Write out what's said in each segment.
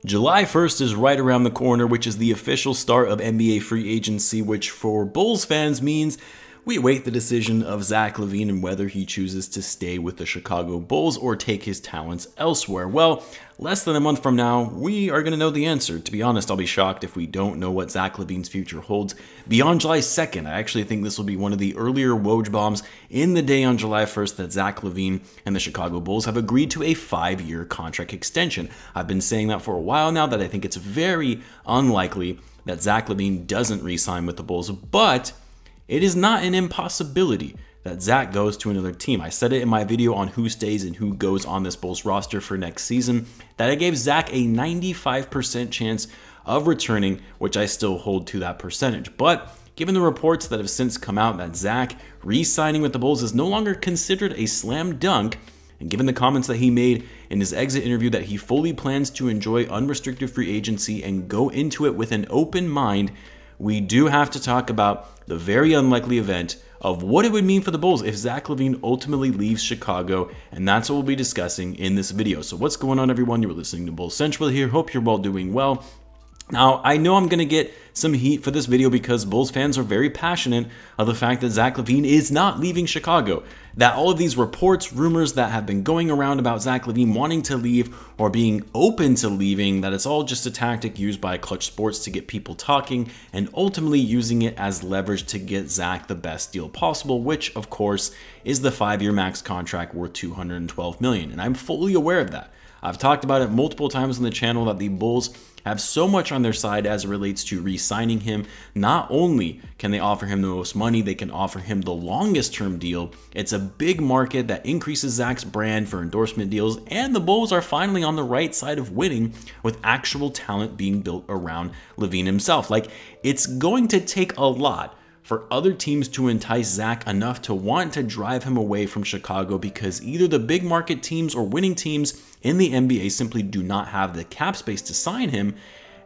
July 1st is right around the corner, which is the official start of NBA free agency, which for Bulls fans means we await the decision of Zach Lavine and whether he chooses to stay with the Chicago Bulls or take his talents elsewhere. Well, less than a month from now, we are going to know the answer. To be honest, I'll be shocked if we don't know what Zach Lavine's future holds beyond July 2nd. I actually think this will be one of the earlier Woj bombs in the day on July 1st that Zach Lavine and the Chicago Bulls have agreed to a 5-year contract extension. I've been saying that for a while now, that I think it's very unlikely that Zach Lavine doesn't re-sign with the Bulls, but it is not an impossibility that Zach goes to another team. I said it in my video on who stays and who goes on this Bulls roster for next season, that I gave Zach a 95% chance of returning, which I still hold to that percentage. But given the reports that have since come out that Zach re-signing with the Bulls is no longer considered a slam dunk, and given the comments that he made in his exit interview that he fully plans to enjoy unrestricted free agency and go into it with an open mind, we do have to talk about the very unlikely event of what it would mean for the Bulls if Zach Lavine ultimately leaves Chicago, and that's what we'll be discussing in this video. So what's going on, everyone? You're listening to Bulls Central here. Hope you're all doing well. Now, I know I'm going to get some heat for this video because Bulls fans are very passionate of the fact that Zach Lavine is not leaving Chicago. That all of these reports, rumors that have been going around about Zach Lavine wanting to leave or being open to leaving, that it's all just a tactic used by Clutch Sports to get people talking and ultimately using it as leverage to get Zach the best deal possible, which of course is the 5-year max contract worth $212 million. And I'm fully aware of that. I've talked about it multiple times on the channel that the Bulls have so much on their side as it relates to re-signing him. Not only can they offer him the most money, they can offer him the longest term deal. It's a big market that increases Zach's brand for endorsement deals, and the Bulls are finally on the right side of winning with actual talent being built around Lavine himself. Like, it's going to take a lot for other teams to entice Zach enough to want to drive him away from Chicago, because either the big market teams or winning teams in the NBA simply do not have the cap space to sign him,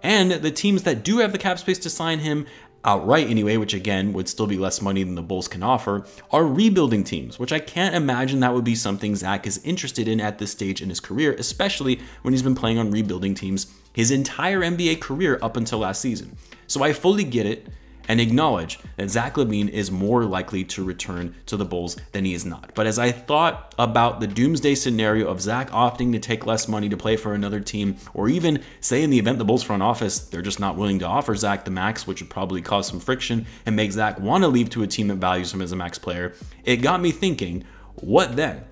and the teams that do have the cap space to sign him outright anyway, which again would still be less money than the Bulls can offer, are rebuilding teams, which I can't imagine that would be something Zach is interested in at this stage in his career, especially when he's been playing on rebuilding teams his entire NBA career up until last season. So I fully get it and acknowledge that Zach Lavine is more likely to return to the Bulls than he is not. But as I thought about the doomsday scenario of Zach opting to take less money to play for another team, or even say in the event the Bulls front office, they're just not willing to offer Zach the max, which would probably cause some friction and make Zach want to leave to a team that values him as a max player, it got me thinking, what then?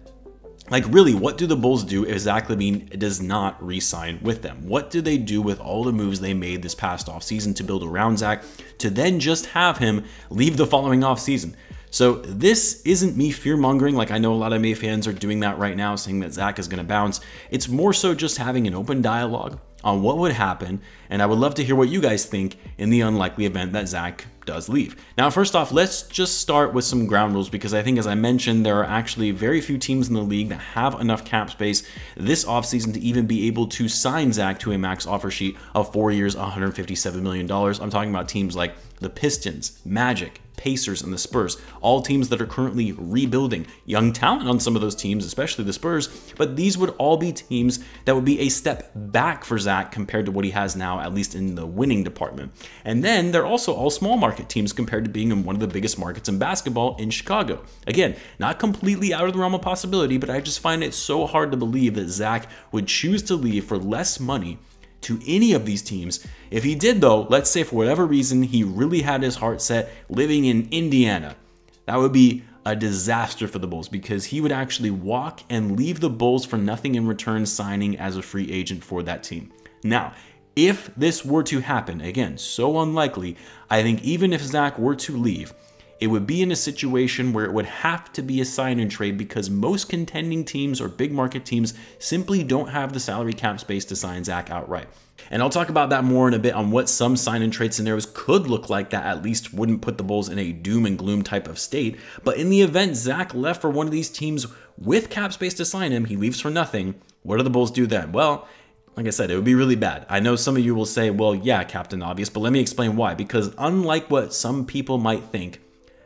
Like, really, what do the Bulls do if Zach Lavine does not re-sign with them? What do they do with all the moves they made this past offseason to build around Zach to then just have him leave the following offseason? So this isn't me fear-mongering, like I know a lot of NBA fans are doing that right now, saying that Zach is going to bounce. It's more so just having an open dialogue on what would happen, and I would love to hear what you guys think in the unlikely event that Zach does leave. Now, first off, let's just start with some ground rules, because I think, as I mentioned, there are actually very few teams in the league that have enough cap space this offseason to even be able to sign Zach to a max offer sheet of 4 years, $157 million. I'm talking about teams like the Pistons, Magic, Pacers, and the Spurs, all teams that are currently rebuilding. Young talent on some of those teams, especially the Spurs, but these would all be teams that would be a step back for Zach compared to what he has now, at least in the winning department. And then they're also all small market teams compared to being in one of the biggest markets in basketball in Chicago. Again, not completely out of the realm of possibility, but I just find it so hard to believe that Zach would choose to leave for less money to any of these teams. If he did, though, let's say for whatever reason he really had his heart set living in Indiana, that would be a disaster for the Bulls, because he would actually walk and leave the Bulls for nothing in return, signing as a free agent for that team. Now, if this were to happen, again, so unlikely, I think even if Zach were to leave, it would be in a situation where it would have to be a sign and trade, because most contending teams or big market teams simply don't have the salary cap space to sign Zach outright. And I'll talk about that more in a bit on what some sign and trade scenarios could look like that at least wouldn't put the Bulls in a doom and gloom type of state. But in the event Zach left for one of these teams with cap space to sign him, he leaves for nothing, what do the Bulls do then? Well, like I said, it would be really bad. I know some of you will say, well, yeah, Captain Obvious, but let me explain why. Because unlike what some people might think,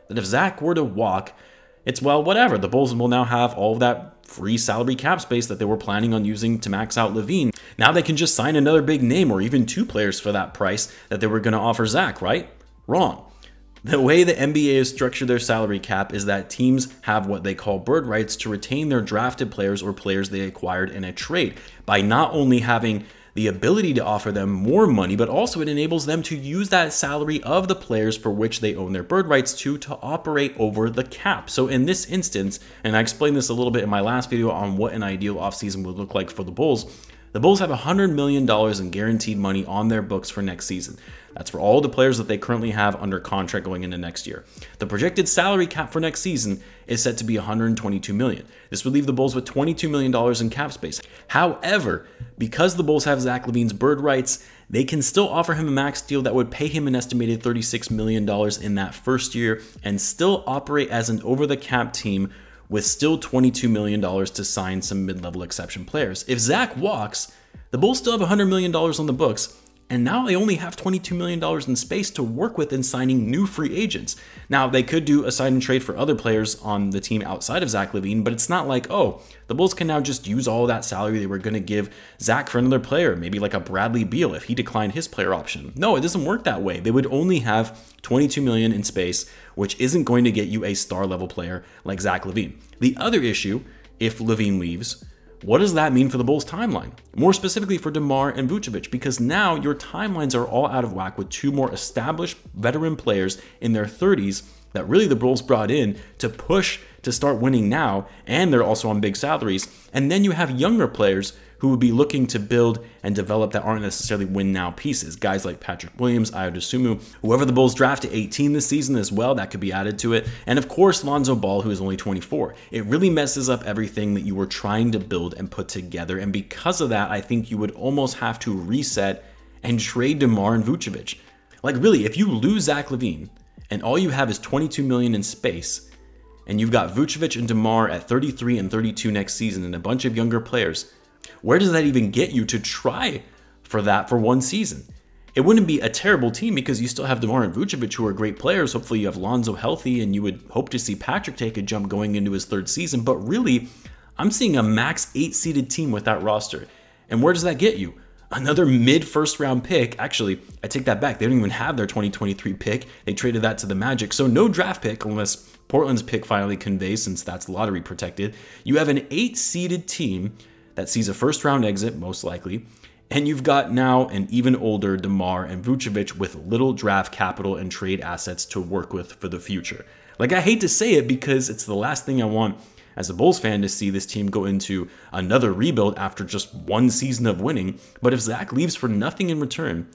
that if Zach were to walk, it's, well, whatever. The Bulls will now have all of that free salary cap space that they were planning on using to max out Lavine. Now they can just sign another big name or even 2 players for that price that they were going to offer Zach, right? Wrong. The way the NBA has structured their salary cap is that teams have what they call bird rights to retain their drafted players or players they acquired in a trade by not only having the ability to offer them more money, but also it enables them to use that salary of the players for which they own their bird rights to operate over the cap. So in this instance, and I explained this a little bit in my last video on what an ideal offseason would look like for the Bulls have $100 million in guaranteed money on their books for next season. That's for all the players that they currently have under contract going into next year. The projected salary cap for next season is set to be $122 million. This would leave the Bulls with $22 million in cap space. However, because the Bulls have Zach Lavine's bird rights, they can still offer him a max deal that would pay him an estimated $36 million in that first year and still operate as an over-the-cap team with still $22 million to sign some mid-level exception players. If Zach walks, the Bulls still have $100 million on the books, and now they only have $22 million in space to work with in signing new free agents. Now, they could do a sign and trade for other players on the team outside of Zach Lavine, but it's not like, oh, the Bulls can now just use all that salary they were going to give Zach for another player, maybe like a Bradley Beal if he declined his player option. No, it doesn't work that way. They would only have $22 million in space, which isn't going to get you a star level player like Zach Lavine. The other issue, if Lavine leaves, what does that mean for the Bulls' timeline? More specifically for DeMar and Vucevic, because now your timelines are all out of whack with 2 more established veteran players in their 30s that really the Bulls brought in to push to start winning now, and they're also on big salaries. And then you have younger players who would be looking to build and develop that aren't necessarily win now pieces. Guys like Patrick Williams, Dosunmu, whoever the Bulls draft at 18 this season as well, that could be added to it. And of course, Lonzo Ball, who is only 24. It really messes up everything that you were trying to build and put together. And because of that, I think you would almost have to reset and trade DeMar and Vucevic. Like really, if you lose Zach Lavine and all you have is $22 million in space, and you've got Vucevic and DeMar at 33 and 32 next season and a bunch of younger players, where does that even get you to try for that for one season? It wouldn't be a terrible team because you still have DeMar and Vucevic who are great players. Hopefully you have Lonzo healthy and you would hope to see Patrick take a jump going into his 3rd season. But really, I'm seeing a max 8-seeded team with that roster. And where does that get you? Another mid-first round pick. Actually, I take that back. They don't even have their 2023 pick. They traded that to the Magic. So no draft pick unless Portland's pick finally conveys, since that's lottery protected. You have an 8-seeded team that sees a first-round exit, most likely, and you've got now an even older DeMar and Vucevic with little draft capital and trade assets to work with for the future. Like, I hate to say it because it's the last thing I want as a Bulls fan to see this team go into another rebuild after just one season of winning, but if Zach leaves for nothing in return,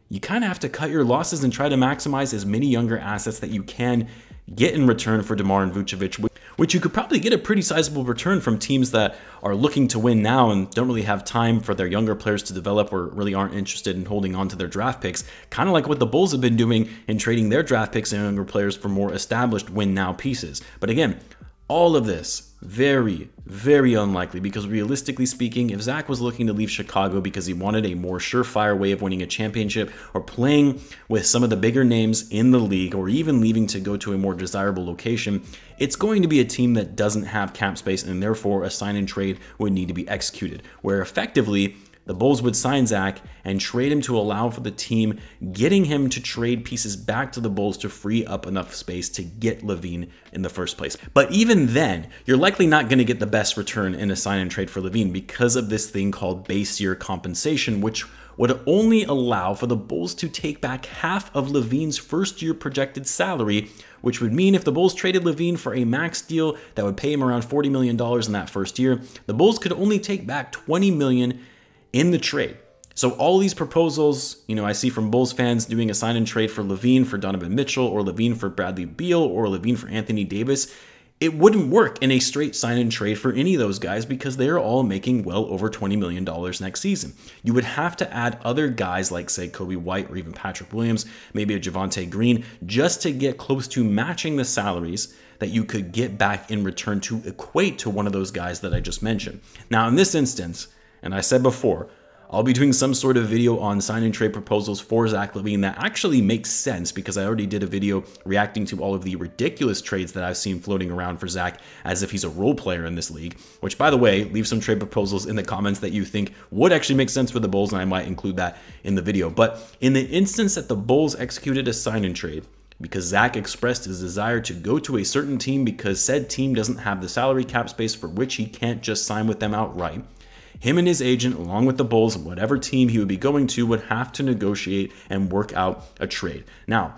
you kind of have to cut your losses and try to maximize as many younger assets that you can get in return for DeMar and Vucevic, which you could probably get a pretty sizable return from teams that are looking to win now and don't really have time for their younger players to develop or really aren't interested in holding on to their draft picks, kind of like what the Bulls have been doing in trading their draft picks and younger players for more established win now pieces. But again, all of this very, very unlikely because realistically speaking, if Zach was looking to leave Chicago because he wanted a more surefire way of winning a championship or playing with some of the bigger names in the league or even leaving to go to a more desirable location, it's going to be a team that doesn't have cap space and therefore a sign and trade would need to be executed, where effectively the Bulls would sign Zach and trade him to allow for the team getting him to trade pieces back to the Bulls to free up enough space to get Lavine in the first place. But even then, you're likely not going to get the best return in a sign and trade for Lavine because of this thing called base year compensation, which would only allow for the Bulls to take back half of Lavine's first year projected salary, which would mean if the Bulls traded Lavine for a max deal that would pay him around $40 million in that first year, the Bulls could only take back $20 million in the trade. So all these proposals, I see from Bulls fans doing a sign and trade for Lavine for Donovan Mitchell or Lavine for Bradley Beal or Lavine for Anthony Davis, it wouldn't work in a straight sign and trade for any of those guys because they're all making well over $20 million next season. You would have to add other guys like, say, Coby White or even Patrick Williams, maybe a Javonte Green, just to get close to matching the salaries that you could get back in return to equate to one of those guys that I just mentioned. Now, in this instance, and I said before, I'll be doing some sort of video on sign and trade proposals for Zach Lavine that actually makes sense, because I already did a video reacting to all of the ridiculous trades that I've seen floating around for Zach as if he's a role player in this league, which, by the way, leave some trade proposals in the comments that you think would actually make sense for the Bulls, and I might include that in the video. But in the instance that the Bulls executed a sign and trade because Zach expressed his desire to go to a certain team because said team doesn't have the salary cap space for which he can't just sign with them outright, him and his agent, along with the Bulls, whatever team he would be going to, would have to negotiate and work out a trade. Now,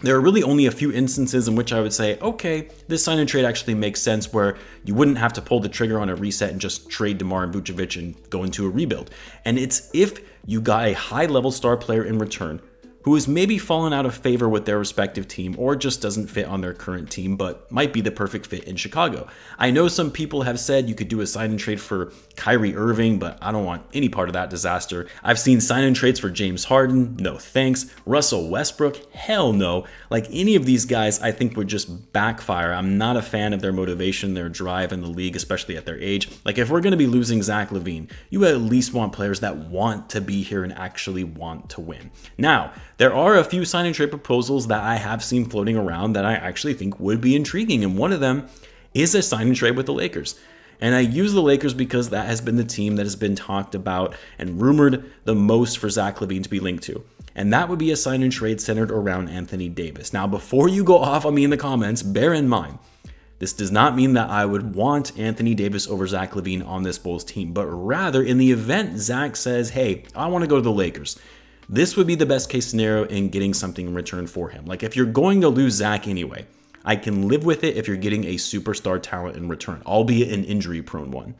there are really only a few instances in which I would say, okay, this sign and trade actually makes sense, where you wouldn't have to pull the trigger on a reset and just trade DeMar and Vucevic and go into a rebuild. And it's if you got a high-level star player in return who has maybe fallen out of favor with their respective team or just doesn't fit on their current team, but might be the perfect fit in Chicago. I know some people have said you could do a sign and trade for Kyrie Irving, but I don't want any part of that disaster. I've seen sign and trades for James Harden, no thanks. Russell Westbrook, hell no. Like, any of these guys I think would just backfire. I'm not a fan of their motivation, their drive in the league, especially at their age. Like, if we're going to be losing Zach Lavine, you at least want players that want to be here and actually want to win. Now, there are a few sign and trade proposals that I have seen floating around that I actually think would be intriguing, and one of them is a sign and trade with the Lakers. And I use the Lakers because that has been the team that has been talked about and rumored the most for Zach Lavine to be linked to. And that would be a sign and trade centered around Anthony Davis. Now, before you go off on me in the comments, bear in mind, this does not mean that I would want Anthony Davis over Zach Lavine on this Bulls team, but rather in the event Zach says, hey, I want to go to the Lakers, this would be the best case scenario in getting something in return for him. Like, if you're going to lose Zach anyway, I can live with it if you're getting a superstar talent in return, albeit an injury-prone one.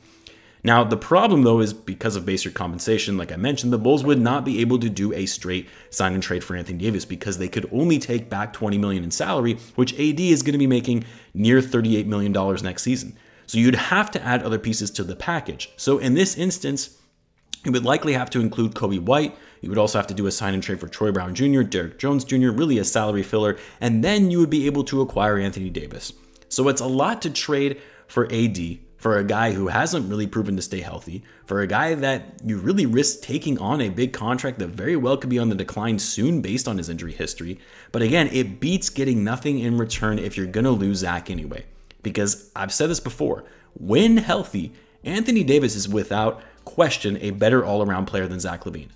Now, the problem, though, is because of base year compensation, like I mentioned, the Bulls would not be able to do a straight sign and trade for Anthony Davis because they could only take back $20 million in salary, which AD is going to be making near $38 million next season. So you'd have to add other pieces to the package. So in this instance, you would likely have to include Coby White. You would also have to do a sign and trade for Troy Brown Jr., Derrick Jones Jr., really a salary filler, and then you would be able to acquire Anthony Davis. So it's a lot to trade for AD, for a guy who hasn't really proven to stay healthy, for a guy that you really risk taking on a big contract that very well could be on the decline soon based on his injury history. But again, it beats getting nothing in return if you're going to lose Zach anyway. Because I've said this before, when healthy, Anthony Davis is without question a better all-around player than Zach Lavine.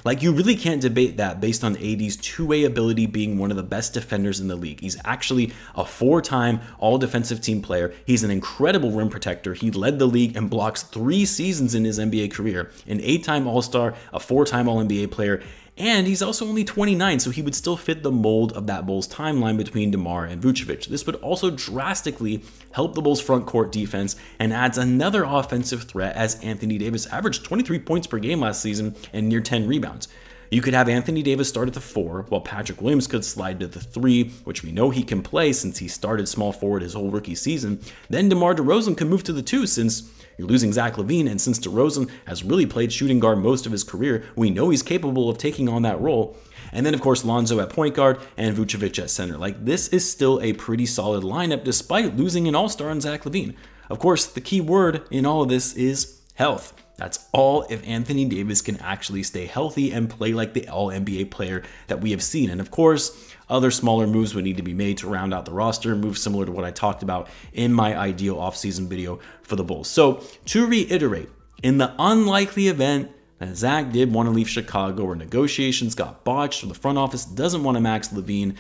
Like, you really can't debate that based on AD's two-way ability being one of the best defenders in the league. He's actually a four-time all-defensive team player. He's an incredible rim protector. He led the league in blocks 3 seasons in his NBA career, an 8-time All-Star, a 4-time All-NBA player, and he's also only 29, so he would still fit the mold of that Bulls timeline between DeMar and Vucevic. This would also drastically help the Bulls front court defense and adds another offensive threat, as Anthony Davis averaged 23 points per game last season and near 10 rebounds. You could have Anthony Davis start at the 4, while Patrick Williams could slide to the 3, which we know he can play since he started small forward his whole rookie season. Then DeMar DeRozan could move to the 2 since you're losing Zach Lavine, and since DeRozan has really played shooting guard most of his career, we know he's capable of taking on that role. And then, of course, Lonzo at point guard and Vucevic at center. Like, this is still a pretty solid lineup despite losing an all-star in Zach Lavine. Of course, the key word in all of this is health. That's all if Anthony Davis can actually stay healthy and play like the all-NBA player that we have seen. And of course, other smaller moves would need to be made to round out the roster, moves similar to what I talked about in my ideal offseason video for the Bulls. So to reiterate, in the unlikely event that Zach did want to leave Chicago or negotiations got botched or the front office doesn't want to max Lavine,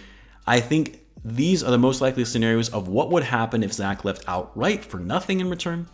I think these are the most likely scenarios of what would happen if Zach left outright for nothing in return.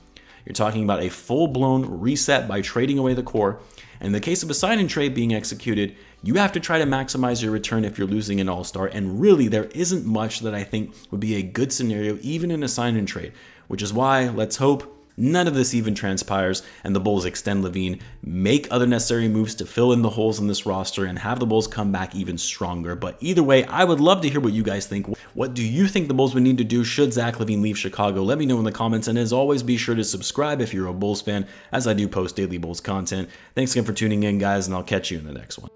You're talking about a full-blown reset by trading away the core. And in the case of a sign and trade being executed, you have to try to maximize your return if you're losing an all-star. And really, there isn't much that I think would be a good scenario, even in a sign and trade, which is why, let's hope, none of this even transpires and the Bulls extend Lavine, make other necessary moves to fill in the holes in this roster, and have the Bulls come back even stronger. But either way, I would love to hear what you guys think. What do you think the Bulls would need to do should Zach Lavine leave Chicago? Let me know in the comments, and as always, be sure to subscribe if you're a Bulls fan, as I do post daily Bulls content. Thanks again for tuning in, guys, and I'll catch you in the next one.